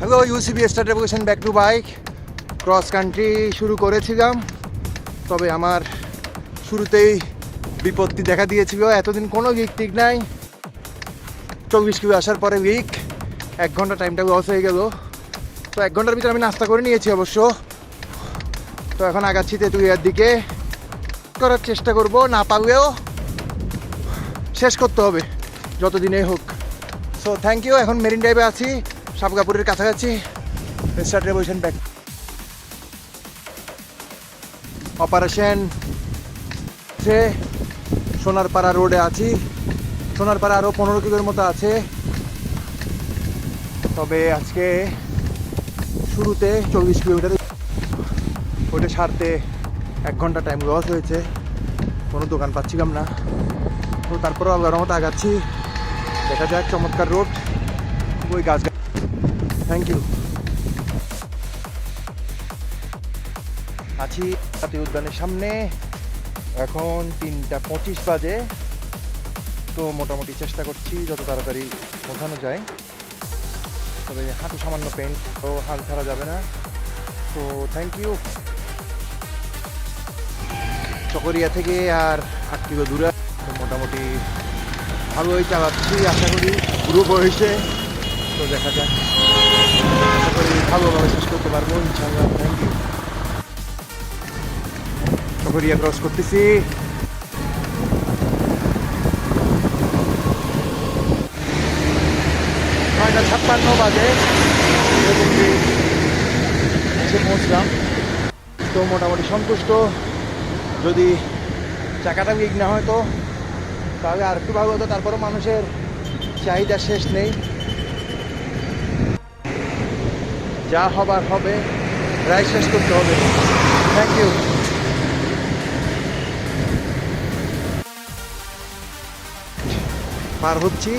Hello UCB star revolution back to bike cross country শুরু করেছিলাম, তবে আমার শুরুতেই বিপত্তি দেখা দিয়েছিল। এতদিন কোনো উইক ঠিক নাই, 24 কিলো আসার পরে উইক, 1 ঘন্টা টাইমটা লস হয়ে গেল। তো 1 ঘন্টার ভিতরে আমি নাস্তা করে নিয়েছি অবশ্য। তো এখন আগাচ্ছি তেঁতুলিয়ার দিকে, করার চেষ্টা করব, না পারলেও শেষ করতে হবে যতদিনেই হোক। So thank you. এখন মেরিন ড্রাইভে আছি, সাপগাপুরের কাছাকাছি। স্টার রেভলিউশন ব্যাক অপারেশন সে সোনারপাড়া রোডে আছি। সোনারপাড়া আরও 15 কিলোর মতো আছে, তবে আজকে শুরুতে 24 কিলোমিটার ওটা সারতে 1 ঘন্টা টাইম লস হয়েছে। কোনো দোকান পাচ্ছিলাম না, তো তারপরেও আল্লাহর মতো আগাচ্ছি। দেখা যাক, চমৎকার রোড, ওই গাছ। Thank you. আছি জাতীয় উদ্যানের সামনে, এখন 3:25 বাজে। তো মোটামুটি চেষ্টা করছি যত তাড়াতাড়ি পৌঁছানো যায়, তবে হাঁটু সামান্য পেন, তো হাল ছাড়া যাবে না। তো থ্যাংক ইউ। চকরিয়া থেকে আর 8 কিলো দূরে, তো মোটামুটি ভালোই চালাচ্ছি, আশা করি গ্রুপ হয়েছে। তো দেখা যাক, আশা করি ভালোভাবে শেষ করতে পারবো ইনশাআল্লাহ। Thank you. চকরিয়া ক্রস করতেছি। 9:56 বাজে এসে পৌঁছলাম। তো মোটামুটি সন্তুষ্ট। যদি চাকাটা উইক না হয় তো তাহলে আর একটু ভালো হতো। তারপরও মানুষের চাহিদা শেষ নেই, যা হবার হবে, রাইড শেষ করতে হবে। Thank you. পার হচ্ছি,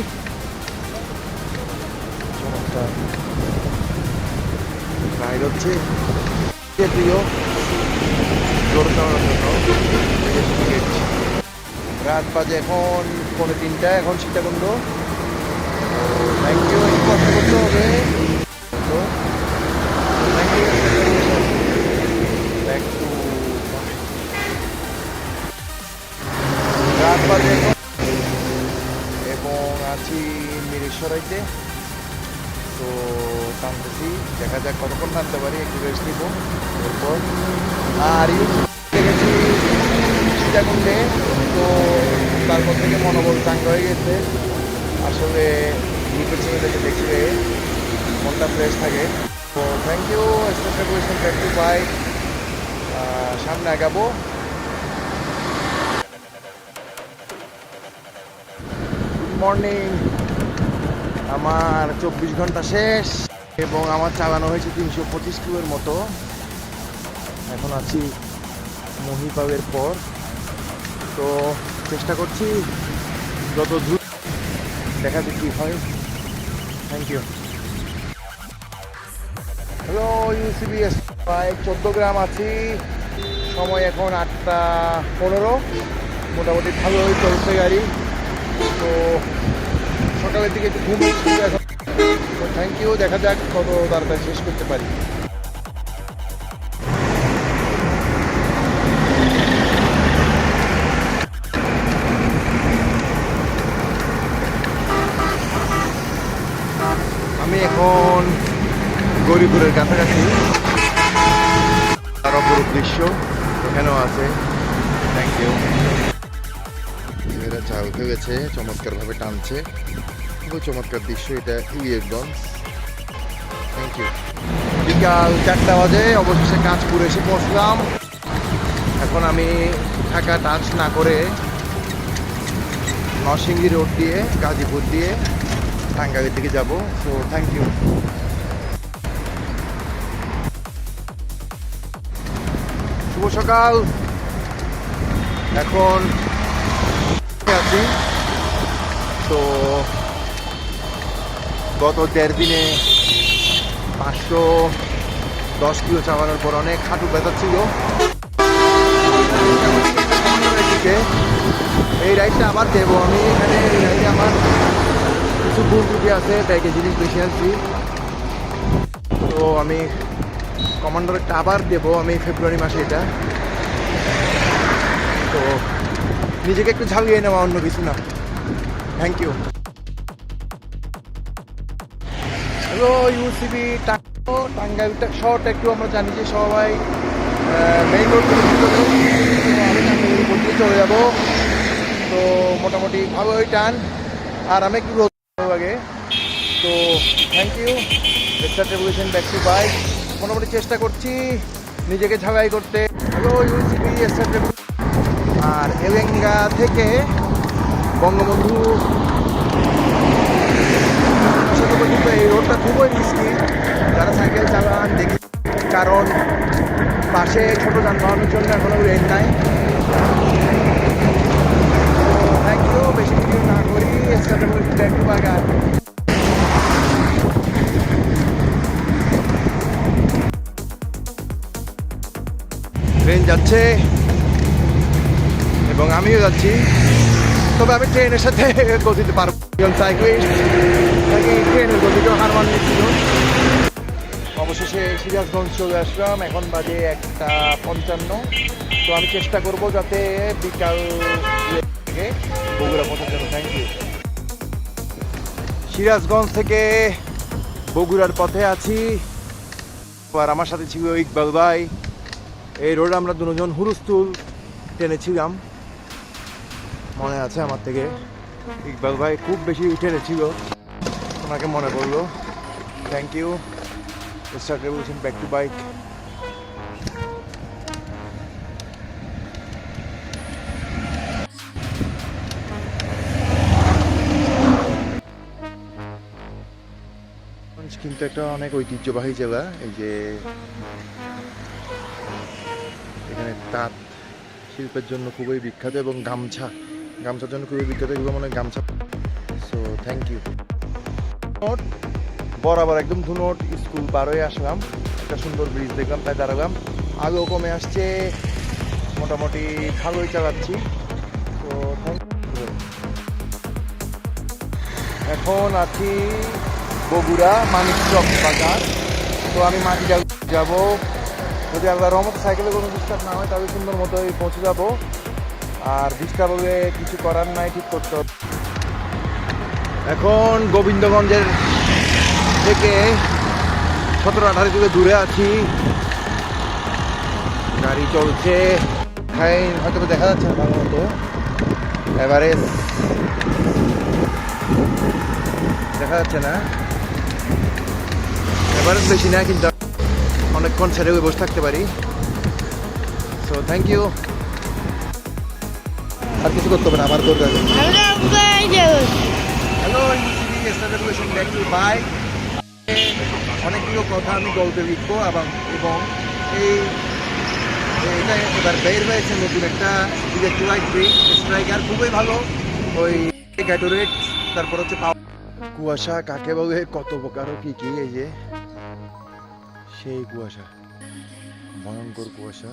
রাইড হচ্ছে প্রিয় জোর চালানোর জন্য। রাত বাজে এখন 3:45, এখন সীতাকুণ্ড। Thank you. কষ্ট করতে হবে। Thank you. ব্যাক টু রাত বাজে এখন, এবং আছি মিরেশ্বরাইতে। তো টানতেছি, দেখা যাক কতক্ষণ টানতে পারি, একটু রেস্ট নিব এরপর। আর দেখেছি সীতাকুণ্ডে, তো তারপর থেকে মনোবল চাঙ্গা হয়ে গেছে। আসলে ইউটিউব চ্যানেলে দেখলে মনটা ফ্রেশ থাকে। তো thank you. Star revolution back to bike, সামনে আগাবো। Good morning. আমার 24 ঘন্টা শেষ এবং আমার চালানো হয়েছে 325 কিলোর মতো। এখন আছি মহিপালের পর। তো চেষ্টা করছি যত দ্রুত, দেখা যাক কী হয়। Thank you. Hello UCBS bike, 14 গ্রাম আছি। সময় এখন 8:15। মোটামুটি ভালোই চলছে গাড়ি। তো সকালের দিকে একটু ঘুম এখন। তো থ্যাংক ইউ। দেখা যাক কত তাড়াতাড়ি শেষ করতে পারি। আমি এখন গৌরীপুরের কাছাকাছি। তার অপরূপ দৃশ্য এখানেও আছে। Thank you. এরা চা উঠে গেছে, চমৎকারভাবে টানছে, খুবই চমৎকার দৃশ্য এটা ইলিয়টগঞ্জ। Thank you. বিকাল 4টা বাজে অবশেষে কাঁচপুর এসে পৌঁছলাম। এখন আমি ঢাকা টাচ না করে নরসিংদী রোড দিয়ে, গাজীপুর দিয়ে টাঙ্গাইলের দিকে যাব। So thank you. শুভ সকাল। এখন আছি। তো গত 1.5 দিনে 510 কিলো চালানোর পর অনেক হাঁটু ব্যথা ছিল। এই রাইডটা আবার দেবো আমি। এখানে এই রাইডে আমার কিছু ভুল ত্রুটি আছে, ব্যাগে জিনিস বেশি আনছি। তো আমি কমান্ডারটা আবার দেবো আমি ফেব্রুয়ারি মাসে এটা। তো নিজেকে একটু ঝালিয়ে নেওয়া, অন্য কিছু না। Thank you. হ্যালো ইউসিবি টাঙ্গাইলটা শহরটা একটু আমরা জানি যে সবাই মেইন রোড করে আমি টাঙ্গাইলের উপর দিয়ে চলে যাবো। তো মোটামুটি ভালোই টান, আর আমি একটু রোদ আগে। তো thank you lecture revolution back to bike. মোটামুটি চেষ্টা করছি নিজেকে ঝালাই করতে। Hello UCB lecture revolution. আর এলেঙ্গা থেকে বঙ্গবন্ধু পর্যন্ত এই রোডটা খুবই রিস্কি, যারা সাইকেল চালান দেখি, কারণ পাশে ছোট যানবাহনের জন্য এখনো রেট নাই। Thank you. বেশি ভিডিও না করি, ব্যাক টু বাগান। ট্রেন যাচ্ছে এবং আমিও যাচ্ছি, তবে আমি ট্রেনের সাথে গতিতে পারবো। সাইক্লিস্ট ট্রেনের গতিতেও হার মানিয়েছিল। অবশেষে সিরাজগঞ্জ চলে আসলাম, এখন বাজে 1:55। তো আমি চেষ্টা করব যাতে বিকাল থেকে বগুড়া পৌঁছাতে পারি। Thank you. সিরাজগঞ্জ থেকে বগুড়ার পথে আছি, আর আমার সাথে ছিল ইকবাল ভাই। এই রোড আমরা দুজন হুরুস্তুল টেনেছিলাম, মনে আছে আমার থেকে। ইকবাল ভাই খুব বেশি টেনেছিল, ওনাকে মনে পড়লো। Thank you start revolution back to bike. কিন্তু একটা অনেক ঐতিহ্যবাহী জেলা। এই যে এখানে তাঁত শিল্পের জন্য খুবই বিখ্যাত, এবং গামছার জন্য খুবই বিখ্যাত। এগুলো মনে হয় গামছা। So thank you. বরাবর একদম ধুনট স্কুল পার হয়ে আসলাম, একটা সুন্দর ব্রিজ দেখলাম, তাই দাঁড়ালাম। আলো কমে আসছে, মোটামুটি ভালোই চালাচ্ছি। তো এখন আছি বগুড়া মানিকচক বাজার। তো আমি মাটিডাল যাব, যদি আল্লাহর রহমতে সাইকেলে কোনো ডিস্টার্ব না হয় তাহলে সুন্দর মতোই পৌঁছে যাব। আর ডিস্টার্ব হলে কিছু করার নাই, ঠিক করতে হবে। এখন গোবিন্দগঞ্জের থেকে 17-18 কিলো দূরে আছি, গাড়ি চলছে। হয়তো দেখা যাচ্ছে না ভালো মতো, এভারেজ দেখা যাচ্ছে না, এভারেজ বেশি না, কিন্তু অনেকক্ষণ ছেড়ে বসে থাকতে পারি। So thank you. আর কিছু করতে হবে না, আমার দরকার। Hello revolution back to bike. অনেকগুলো কথা আমি গল্পে লিখবো, এবং এটা এবার বের হয়েছে নতুন একটা ইলেকট্রিক স্ট্রাইকার, খুবই ভালো। ওই গ্যাটোরেট, তারপর হচ্ছে কুয়াশা কাকে বলে, কত প্রকার কি কি। এই যে সেই কুয়াশা, ভয়ঙ্কর কুয়াশা।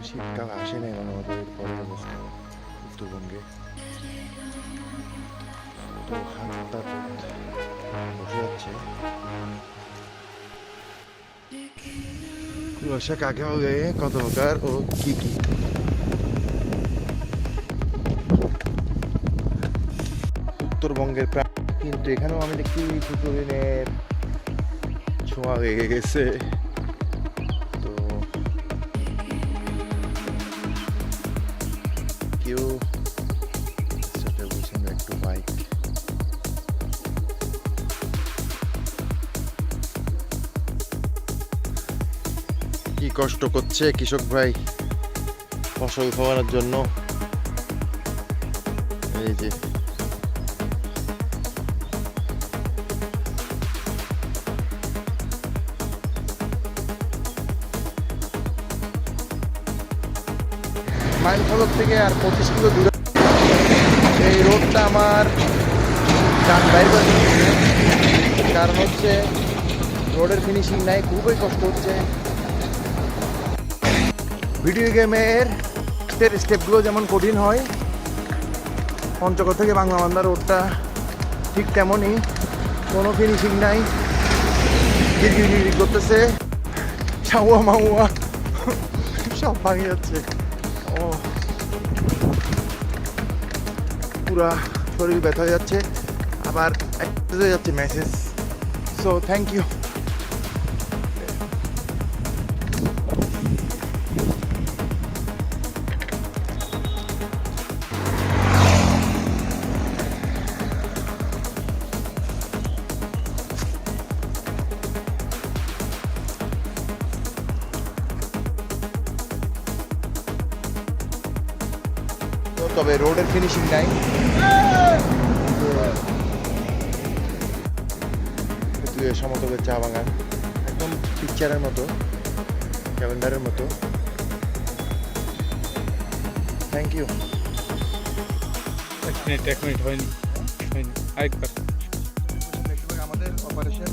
শীতকাল আসে নাই মনে হতো এর পরের অবস্থা উত্তরবঙ্গে। তো হাতটা বসে যাচ্ছে। কুয়াশা কাকে বলে, কত প্রকার ও কি কি। উত্তরবঙ্গের প্রায়, কিন্তু এখানেও আমি দেখছি কুতুরিনের ছোঁয়া হয়ে গেছে। তো কেউ একটু বাইক কি কষ্ট করছে কৃষক ভাই ফসল খাওয়ানোর জন্য। এই যে মাইল ফলক থেকে আর 25 কিলো দূরে এই রোডটা আমার ডান বাইরে করে দিচ্ছে। কারণ হচ্ছে রোডের ফিনিশিং নাই, খুবই কষ্ট হচ্ছে। ভিডিও গেমের স্টেপগুলো যেমন কঠিন হয়, পঞ্চগড় থেকে বাংলা বান্ধা রোডটা ঠিক তেমনই, কোনো ফিনিশিং নাই। গিরগির করতেছে, শাওয়া মাওয়া সব ভাঙে যাচ্ছে। ও পুরা শরীর ব্যথা হয়ে যাচ্ছে, আবার হয়ে যাচ্ছে মেসেজ। So thank you. তবে রোডের ফিনিশিং নাই, সমতলের চা বাগান একদম পিকচারের মতো, ক্যালেন্ডারের মতো। Thank you. এক মিনিট হয়নি আরেকবার। আমাদের অপারেশন